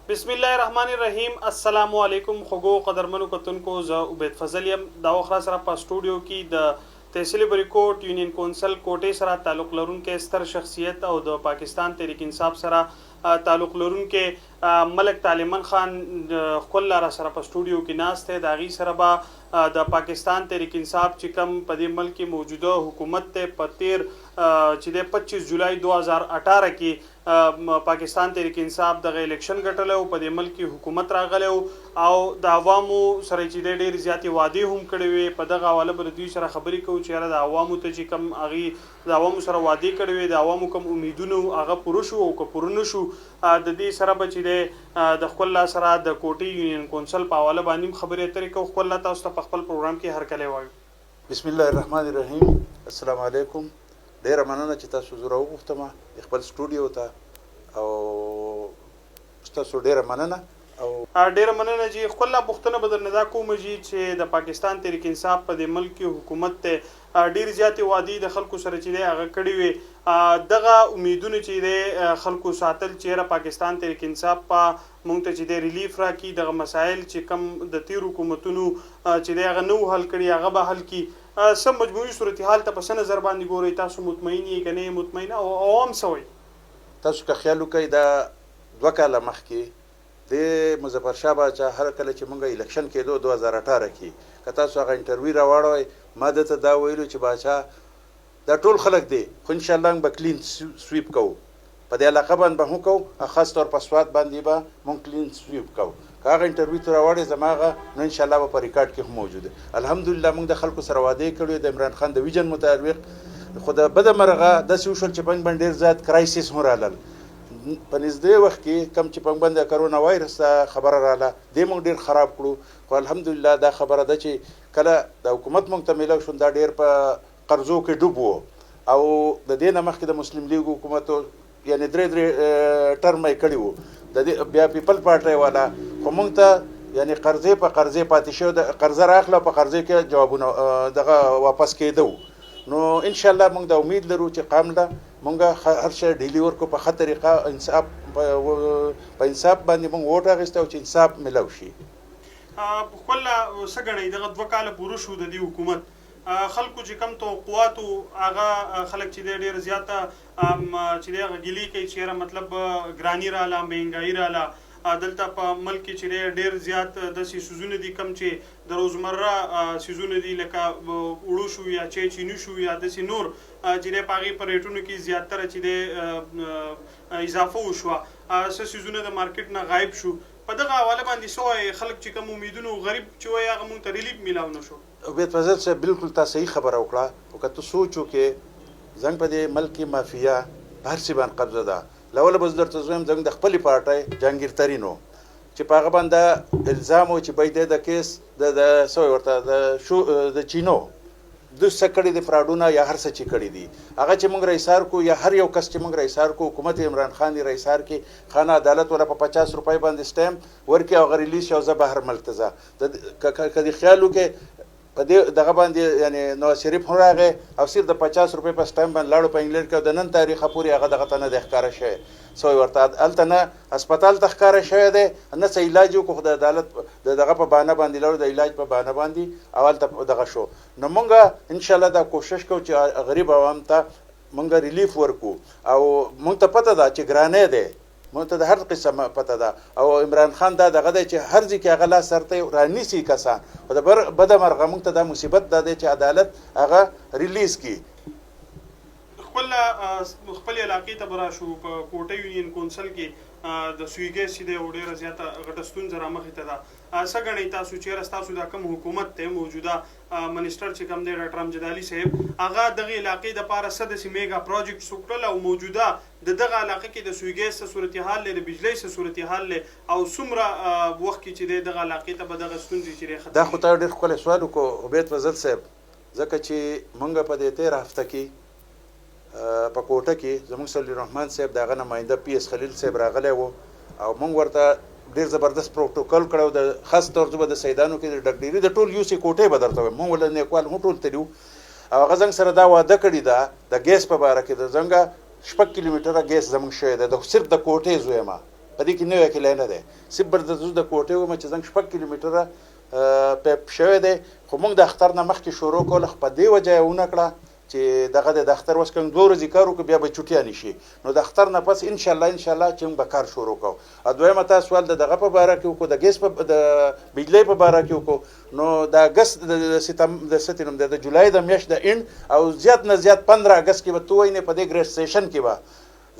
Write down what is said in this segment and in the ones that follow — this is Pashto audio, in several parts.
बिस्मिल्लाहिर्रहमानिर्रहीम अस्सलामु अलैकुम खुगो कदरमनु कतुनको ज उबैद फजल यम دا वखरा सरा په स्टूडियो کې د تحصیل بریکوټ یونین کونسل کوټې سره تعلق لرونکو ستر شخصیت او د پاکستان تحریک انصاف سره تعلق لرونکو ملک طالبان خان خپل را سره په سټوډیو کې ناشته د غي سره به د پاکستان تحریک انصاف چې کوم په دې ملک کې موجوده حکومت ته پتیر چې د 25 جولای 2018 کې پاکستان تحریک انصاف د الیکشن ګټلو په دې ملک کې حکومت راغلو او د عوامو سره چې ډېر زیاتې وعده هم کړې وي په دغه حواله بل دوی سره خبرې کوو چې د عوامو ته چې کوم اغي د عوامو سره وعده کړې وي د عوامو کوم امیدونه هغه پوره شو او که پوره نشو د دې سره بچې د خپل سره د کوټي یونین کونسل په حواله باندې خبرې اترې کوو خپل تاسو ته په خپل پروګرام کې هر کله وایو بسم الله الرحمن الرحیم السلام علیکم ډیر مننه چې تاسو زوره وغوښتم خپل سټوډیو ته او تاسو ډیر مننه او ډیر مننه چې خپل بوختنه بدل نه دا کوم چې د پاکستان تحریک انصاف په د ملک حکومت ته ډیر زیاتې وادي د خلکو سره چې هغه کړی وي دغه امیدونه چې د خلکو ساتل چې پاکستان تحریک انصاف په مونږ ته چې د ریلیف راکې دغه مسایل چې کم د تیر حکومتونو چې هغه نو حل کړي هغه به حل کړي سم مجموعي صورتحال ته په نظر باندې ګوري تاسو مطمئن یې کنه مطمئن او عوام سوي تاسو که خیال وکړئ دا دوه کاله مخکې د مظفر شاه باچا هر کله چې مونږ الیکشن کېدو 2018 کې که تاسو هغه انټرویو راوړئ ما دته دا ویلو چې باچا دا ټول خلک دی خو ان شاء الله به کلین سویپ کوو په دې علاقه باندې به هم کوو خاص طور په سواد باندې به مونږ کلین سویپ کوو که هغه انټرویو ته راوړئ زماغه نو ان شاء الله به په ریکارډ کې هم موجوده الحمدلله مونږ د خلکو سره وعده کړې د عمران خان د ویژن مطابق خو د بده مرغه داسې وشول چې پنځ باندې ډېر زیات کرایسیس هم رالل په نږدې وخت کې کم چې پنځ باندې کرونا وایرس خبره رااله دې موږ ډېر خراب کړو خو الحمدلله دا خبره ده چې کله د حکومت موږ ته میلاو شو دا ډېر په قرضو کې ډوب و او د دې نه مخکې د مسلم لیګ حکومت یعنی درې ټرم یې کړي وو د دې بیا پیپل پارټۍ والا خو موږ ته یعنی قرضې په قرضې پاتې شو د قرضه راخله په قرضې کې جوابونه دغه واپس کېدو نو ان شاء الله موږ د امید لرو چې قامله موږ هر شی ډیلی ورکو په ښه طریقه انصاف په انصاف باندې موږ ووټ اخیستی او چې انصاف میلاو شي خپل څه ګڼئ دغه 2 کاله پوره شو د دې حکومت خلکو چې کم توقعاتو هغه خلک چې ډېر زیاته چې هغه ګیلي کوي چې مطلب ګرانی رااله مهنګایي رااله دلته په ملک کې ډېر زیات د سيزونه دي کم چې د روزمره سيزونه دي لکه وړو شو یا چینی شو یا د نور چې په هغې په ریټونو کې زیاتره چې د اضافه وشوه څه سيزونه د مارکیټ نه غایب شو په دغه حواله باندې سوی خلک چې کوم امیدونه غریب چې وایي هغه مونږ ته ریلیف میلاو نه شو عبید فضل صاحب بالکل تا صحیح خبره وکړه او که ته سوچ وکړې زنګ په دې ملک کې مافیا په هر څه باندې قبضه ده لوله به زه درته زویم زموږ د خپلې پارټۍ جهانګیر ترین و چې په هغه باندې الزام و چې باید د کیس د سوی ورته د چینو د څه کړي دي فراډونه یا هر څه چې کړي دي هغه چې موږ رئیسار کو یا هر یو کس چې موږ رئیسار کو حکومت عمران خان دی رئیسار کې خانه عدالت ولا په 50 روپۍ باندې سټیم ورکي او ریلیز شو زه بهر ملک ته ځه کدي خیال وکړي په دې دغه باندې یعنی نواز شریف هم راغی او صرف د 50 روپۍ په سټیم باندې لاړو په انګلند کې د نن تاریخه پورې هغه دغه ته نه د ښکاره شوی سوی ورته هلته نه هسپتال ته ښکاره شوی دی نه څه علاج وکړو خو د عدالت د دغه په بهانه باندې لاړو د علاج په بهانه باندې او هلته دغه شو نو موږ انشاءالله دا کوشش کوو چې غریب عوام ته موږ ریلیف ورکو او موږ ته پته ده چې ګرانۍ دی موږ ته د هر قسم پته ده او عمران خان دا دغه دی چې هر ځای کې هغه لاس سرته رانیسي کسان خو د بده مرغه موږ ته دا مصیبت دا دی چې عدالت هغه ریلیز کړي خپل علاقې ته به راشو په کوټه یونین کونسل کې د سوی ګیس چې دی ډېره زیاته غټه ستونزه رامخې ته ده څه ګڼئ تاسو چېرې ستاسو دا کوم حکومت دی موجوده منسټر چې کوم دی ډاکټر امجد علي صاحب هغه دغې علاقې دپاره څه داسې میګا پروجیکټس وکړل او موجوده د دغه علاقه کې د سوی ګیس څه صورتحال دی د بجلۍ څه صورتحال دی او څومره وخت کې چې دی دغه علاقې ته به دغه ستونزې چې دی ختم دا خو تا ډېر ښکلی سوال وکړو عبید فضل صاحب ځکه چې موږ په دې 13 هفته کې په کوټه کې زموږ صلی الرحمن صاحب دغه نماینده پی اس خلیل صاحب راغلی و او موږ ورته ډېر زبردست پروټوکول کړی د خاص طور به د سیدانو کې د ډګډیري د ټول یوسې کوټې به درته وایم موږ ول نیکوال هم ټول تلي او هغه زنګ سره دا واده کړې ده د ګیس په باره کې د زنګه 6 کیلومتره ګیس زموږ شوی دی د صرف د کوټې زویمه په دې کې نوی کلی نه دی صرف د کوټې وم چې زنګ 6 کیلومتره پیپ شوی دی خو موږ د اختر نه مخکې شروع کول خو په دې وجه یې ونه کړه چې دغه د اختر اوس کوم 2 ورځې کار وکړو بیا به چوټیا نشي نو د اختر نه پس ان شاء الله چې موږ به کار شروع کوو او دویمه تاسو سوال دغه په باره کې وکړو د ګیس په د بجلی په باره کې وکړو نو د اګست د ستنم د جولای د میاشت د اند او زیات نه زیات 15 اګست کې به توای نه په دې ګریډ سټیشن کې به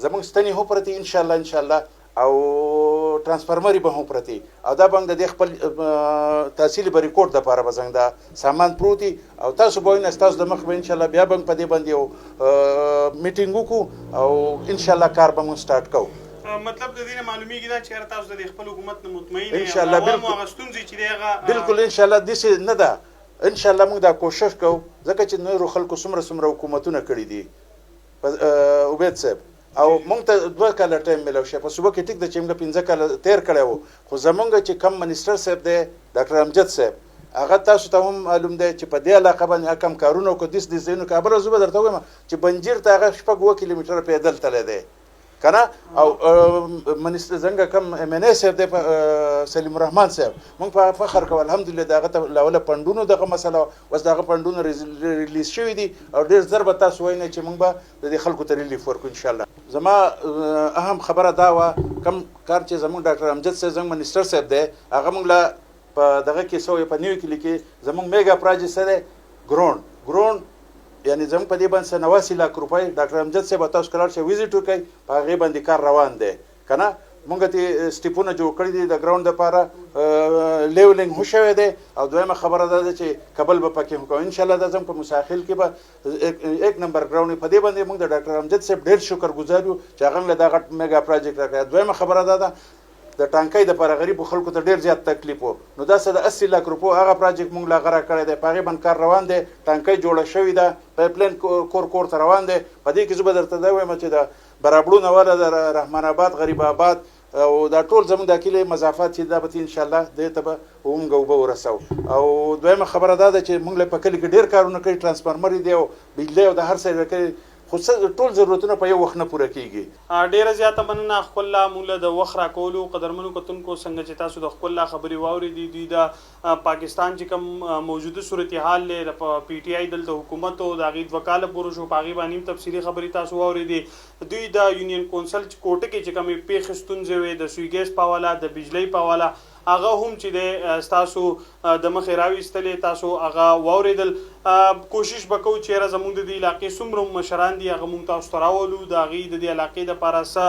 زموږ ستنې هو پرتی ان شاء الله او ترانسفارمري به هم پرتی او دا بنګ د خپل تحصیل په ریکورډ د لپاره بزنګ دا سامان پروتي او تاسو به نه تاسو د مخ به ان شاء الله بیا بنګ په دې باندې یو میټینګ وکړو او ان شاء الله کار به مون سٹارټ کوو مطلب د دې معلومیږي دا چې تاسو د خپل حکومت نه مطمئن ان شاء الله بالکل ان شاء الله د څه نه ده ان شاء الله موږ دا کوشش کوو ځکه چې نور خلکو سمره حکومتونه کړی دي عبید صاحب او مونږ ته 2 کاله ټایم ملو شي په صوبه کې ټیک د چېمګه 15 کاله تیر کړی وو خو زمونږ چې کم منیسټر صاحب دی ډاکټر امجد صاحب هغه تاسو ته هم معلوم دی چې په دې علاقه باندې کم کارونه کو دیس زینو کابل زوبه درته وایم چې بنجیر ته هغه 6 کیلومتره پیدل تللی دی کنه او منیسټر زنګ کم ام ان اس دی سلیم الرحمن صاحب مونږ په فخر کوو الحمدلله دغه ته لاوله پندونو دغه مسله اوس دغه پندونو ریلیز شوی دي او ډیر ضرب تاسو وینئ چې مونږ به د خلکو ته ریلیف ورکو ان شاء الله زما اهم خبره دا و کم کار چې زموږ ډاکټر امجد صاحب زموږ منیسټر صاحب دی هغه مونږ لا په دغه کې سو په نیو کې لیکي زموږ میگا پروجیکټ سره ګرون یعنی زموږ په دې باندې 89 لک روپۍ ډاکټر امجد صاحب تاسو کلار چې ویزیټ وکړي په هغه باندې کار روان دی کنه مونږ ته سټیپونه جوړ کړی دي د ګراوند لپاره لیولینګ هو شوی دی او دویمه خبره ده چې کابل به پکې وکړو ان شاء الله د زم په مساحل کې به 1 نمبر ګراوند په دې باندې مونږ د ډاکټر امجد صاحب ډېر شکرګزار یو چې هغه له دغه میگا پروجیکټ راکړی دویمه خبره ده د ټانکۍ د لپاره غریب خلکو ته ډیر زیات تکلیف وو نو دا څه د 80 لک روپو هغه پروجیکټ مونږ لا غره کړی دی په هغې باندې کار روان دی ټانکۍ جوړه شوې ده پایپلاین کور ته روان دی په دې کې زه به درته دا وایم چې د برابړونه والا د رحمان آباد غریب آباد او دا ټول زموږ د کلي مضافات چې دا به ان شاء الله دې ته به ومږ اوبه ورسو او دویمه خبره دا ده چې مونږ په کلي کې ډیر کارونه کوي ترانسفارمر دی او بجلی او د هر څه کوي خو ټول ضرورتونه په یو وخت نه پوره کیږي ډیره زیاته مننه خپل مولا د وخت راکولو قدرمنو کتونکو څنګه چې تاسو د خپل خبري واوري دي د پاکستان چې کوم موجوده صورتحال له پی ټی آی دلته حکومت او د غید وکاله پورو شو پاغي باندې تفصیلی خبري تاسو واوري دي دوی د یونین کونسل کوټه کې چې کوم پیښستون زوي د سوی ګیس پاواله د بجلی پاواله هغه هم چې د تاسو د مخې راويستلې تاسو هغه واوریدل کوشش وکړو چې زموږ د علاقې څومره مشران دي هغه مونږ تاسو ته راولو د هغې د علاقې دپاره څه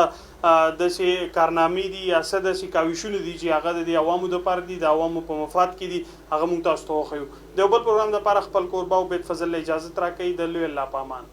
داسې کارنامې دي یا څه داسې کاوشونه دي چې هغه د عوامو دپاره دي د عوامو په مفاد کې دي هغه مونږ تاسو ته وښیو د یو بل پروګرام دپاره خپل کوربه عبید فضل اجازت راکوي د لوی الله په امان